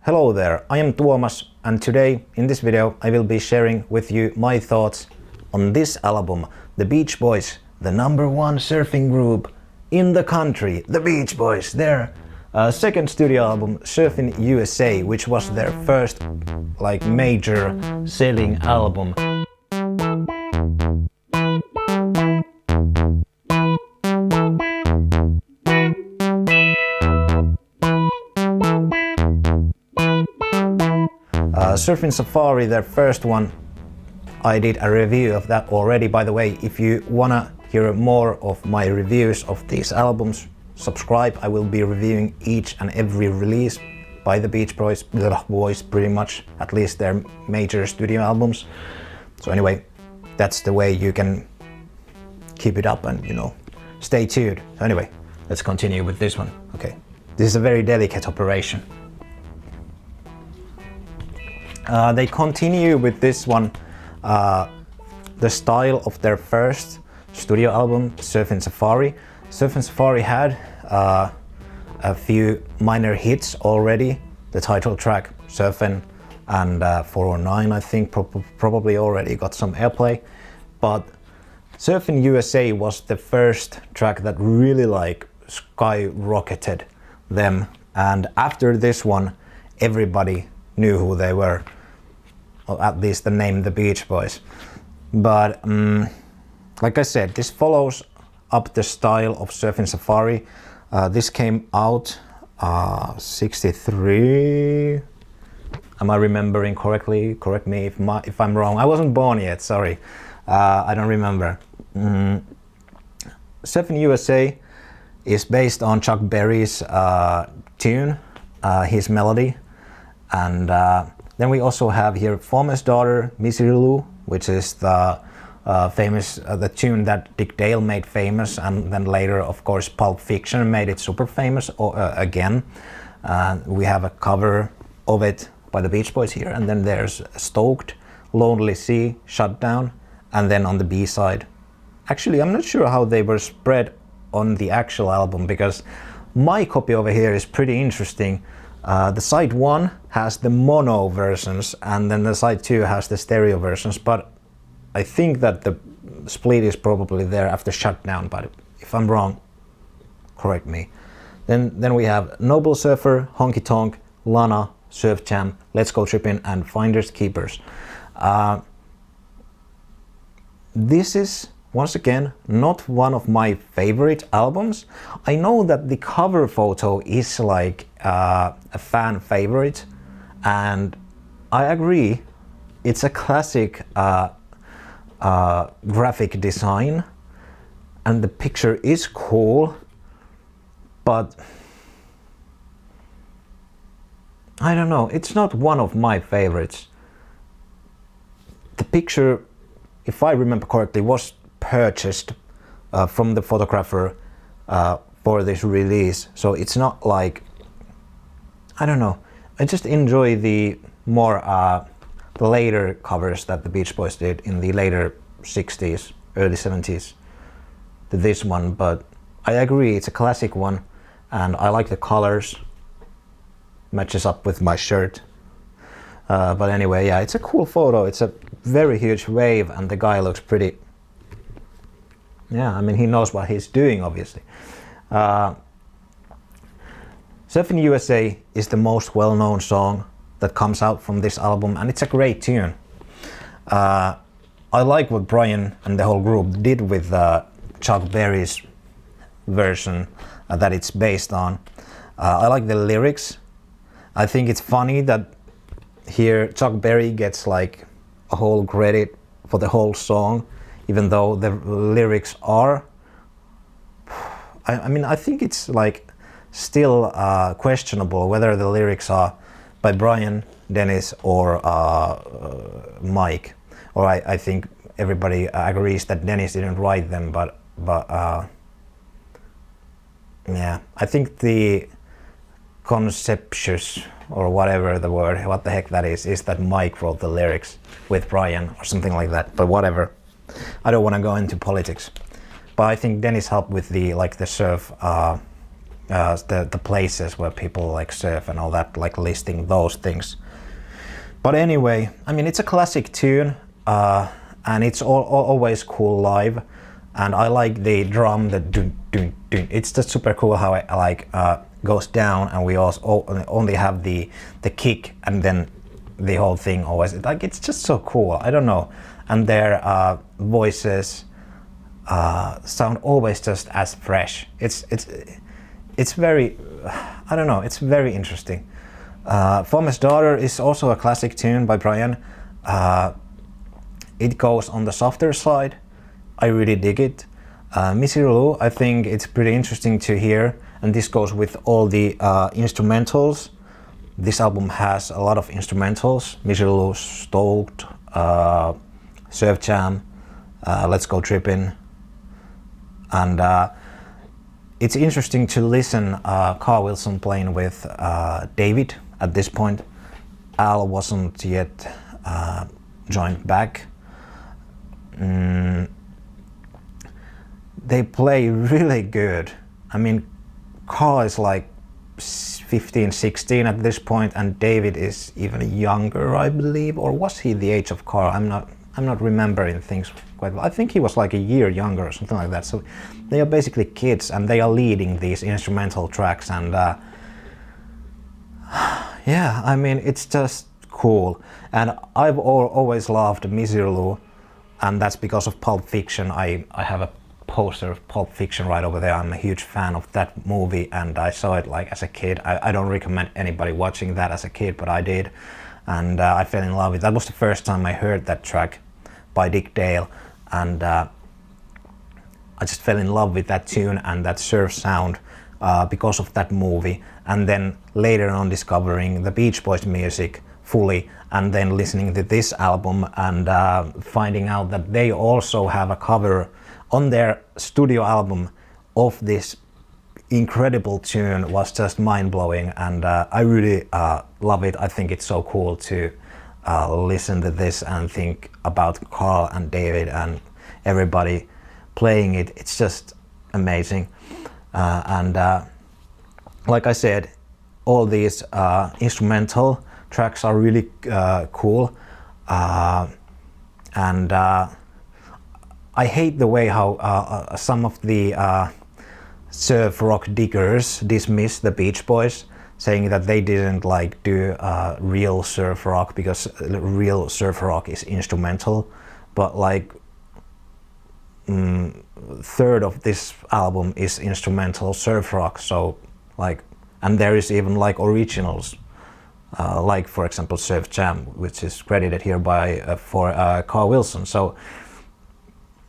Hello there, I am Tuomas, and today in this video I will be sharing with you my thoughts on this album, The Beach Boys, the #1 surfing group in the country, the Beach Boys, their second studio album, Surfin USA, which was their first major selling album. Surfin Safari, their first one, I did a review of that already. By the way, if you wanna hear more of my reviews of these albums, subscribe. I will be reviewing each and every release by the Beach Boys, pretty much, at least their major studio albums. So anyway, that's the way you can keep it up and, stay tuned. So anyway, let's continue with this one. Okay, this is a very delicate operation. They continue with this one, the style of their first studio album, Surfin Safari. Surfin Safari had a few minor hits already. The title track, Surfin, and 409, I think, probably already got some airplay. But Surfin USA was the first track that really skyrocketed them. And after this one, everybody knew who they were. Or at least the name, the Beach Boys. But like I said, this follows up the style of Surfin Safari. This came out 63. Am I remembering correctly? Correct me if I'm wrong. I wasn't born yet, sorry. I don't remember. Surfin USA is based on Chuck Berry's tune, his melody, and then we also have here Farmer's Daughter, Misery Lou, which is the the tune that Dick Dale made famous, and then later, of course, Pulp Fiction made it super famous again. We have a cover of it by the Beach Boys here, and then there's Stoked, Lonely Sea, Shutdown, and then on the B-side. Actually, I'm not sure how they were spread on the actual album, because my copy over here is pretty interesting. The side 1 has the mono versions, and then the side 2 has the stereo versions, but I think that the split is probably there after Shutdown, but if I'm wrong, correct me. Then we have Noble Surfer, Honky Tonk, Lana, Surf Jam, Let's Go Trippin', and Finders Keepers. This is, once again, not one of my favorite albums. I know that the cover photo is a fan favorite, and I agree, it's a classic graphic design, and the picture is cool, but I don't know, it's not one of my favorites. The picture, if I remember correctly, was purchased from the photographer for this release, so it's not I don't know, I just enjoy the more the later covers that the Beach Boys did in the later 60s, early 70s to this one, but I agree, it's a classic one, and I like the colors, matches up with my shirt. But anyway, yeah, it's a cool photo, it's a very huge wave, and the guy looks pretty, yeah, I mean, he knows what he's doing, obviously. Surfin USA is the most well-known song that comes out from this album, and it's a great tune. I like what Brian and the whole group did with Chuck Berry's version that it's based on. I like the lyrics. I think it's funny that here Chuck Berry gets a whole credit for the whole song, even though the lyrics are, I mean, I think it's still questionable whether the lyrics are by Brian, Dennis, or Mike. Or I think everybody agrees that Dennis didn't write them, but yeah, I think the conceptus, or whatever the word, what the heck that is that Mike wrote the lyrics with Brian or something like that, but whatever. I don't want to go into politics. But I think Dennis helped with the surf the places where people like surf and all that, like listing those things. But anyway, I mean, it's a classic tune, and it's always cool live, and I like the drum, the dun dun dun. It's just super cool how it like goes down, and we also only have the kick, and then the whole thing always like, it's just so cool. I don't know, and their voices sound always just as fresh. It's very, I don't know, it's very interesting. Farmer's Daughter is also a classic tune by Brian. It goes on the softer side. I really dig it. Misery Lou, I think it's pretty interesting to hear, and this goes with all the instrumentals. This album has a lot of instrumentals. Misery Lou, Stoked, Surf Jam, Let's Go Trippin', and it's interesting to listen Carl Wilson playing with David at this point. Al wasn't yet joined back. They play really good. I mean, Carl is like 15, 16 at this point, and David is even younger, I believe, or was he the age of Carl? I'm not remembering things quite well. I think he was like a year younger or something like that. So they are basically kids, and they are leading these instrumental tracks, and yeah, I mean, it's just cool. And I've always loved Misery Lou, and that's because of Pulp Fiction. I have a poster of Pulp Fiction right over there. I'm a huge fan of that movie, and I saw it like as a kid. I don't recommend anybody watching that as a kid, but I did, and I fell in love with it. That was the first time I heard that track by Dick Dale, and I just fell in love with that tune and that surf sound because of that movie, and then later on discovering the Beach Boys music fully, and then listening to this album and finding out that they also have a cover on their studio album of this incredible tune was just mind-blowing, and I really love it. I think it's so cool to listen to this and think about Carl and David and everybody playing it. It's just amazing, and like I said, all these instrumental tracks are really cool, and I hate the way how some of the surf rock diggers dismiss the Beach Boys, saying that they didn't like do real surf rock because real surf rock is instrumental, but like third of this album is instrumental surf rock. So like, and there is even like originals, like for example Surf Jam, which is credited here by for Carl Wilson. So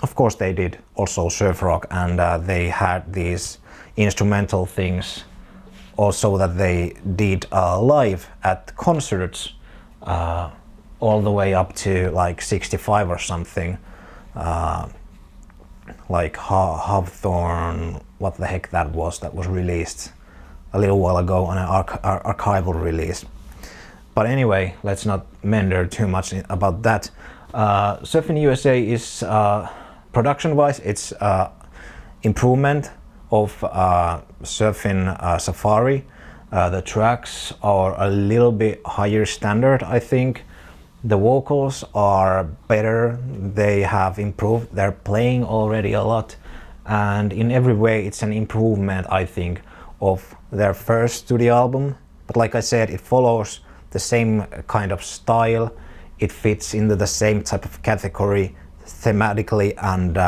of course they did also surf rock, and they had these instrumental things also that they did live at concerts all the way up to like 65 or something, like Hawthorne, what the heck that was released a little while ago on an archival release. But anyway, let's not meander too much about that. Surfin USA is production-wise, it's improvement of Surfin Safari. The tracks are a little bit higher standard, I think. The vocals are better, they have improved, they're playing already a lot, and in every way it's an improvement, I think, of their first studio album. But like I said, it follows the same kind of style, it fits into the same type of category thematically and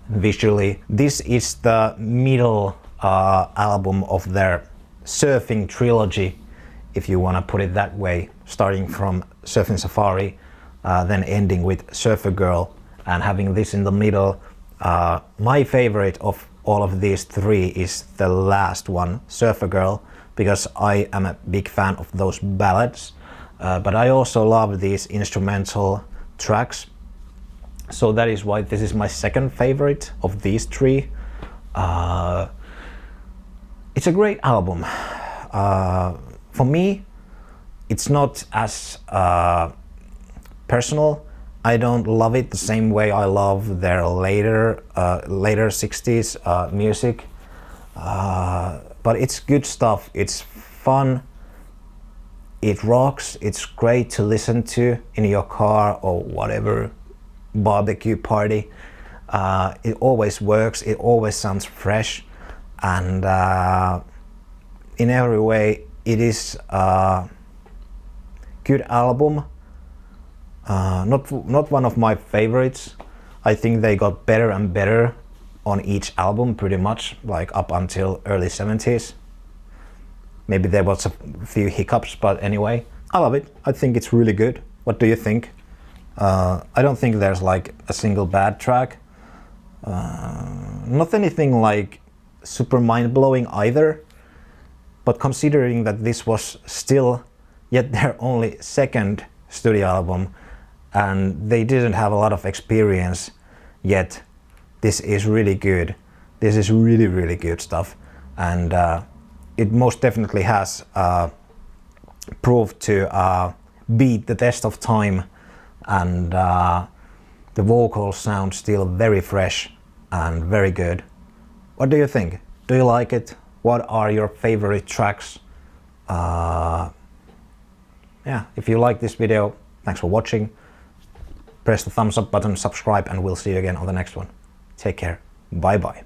visually. This is the middle album of their surfing trilogy, if you want to put it that way, starting from Surfin Safari, then ending with Surfer Girl, and having this in the middle. My favorite of all of these three is the last one, Surfer Girl, because I am a big fan of those ballads, but I also love these instrumental tracks. So that is why this is my second favorite of these three. It's a great album. For me, it's not as personal. I don't love it the same way I love their later 60s music. but it's good stuff. It's fun, it rocks, it's great to listen to in your car or whatever barbecue party. It always works, it always sounds fresh, and in every way it is a good album. Not one of my favorites. I think they got better and better on each album pretty much, like up until early 70s. Maybe there was a few hiccups, but anyway, I love it. I think it's really good. What do you think? I don't think there's like a single bad track. Not anything like super mind-blowing either, but considering that this was still yet their only second studio album and they didn't have a lot of experience yet, this is really good. This is really, really good stuff, and it most definitely has proved to beat the test of time, and the vocals sound still very fresh and very good. What do you think? Do you like it? What are your favorite tracks? Yeah, if you like this video, thanks for watching. Press the thumbs up button, subscribe, and we'll see you again on the next one. Take care. Bye bye.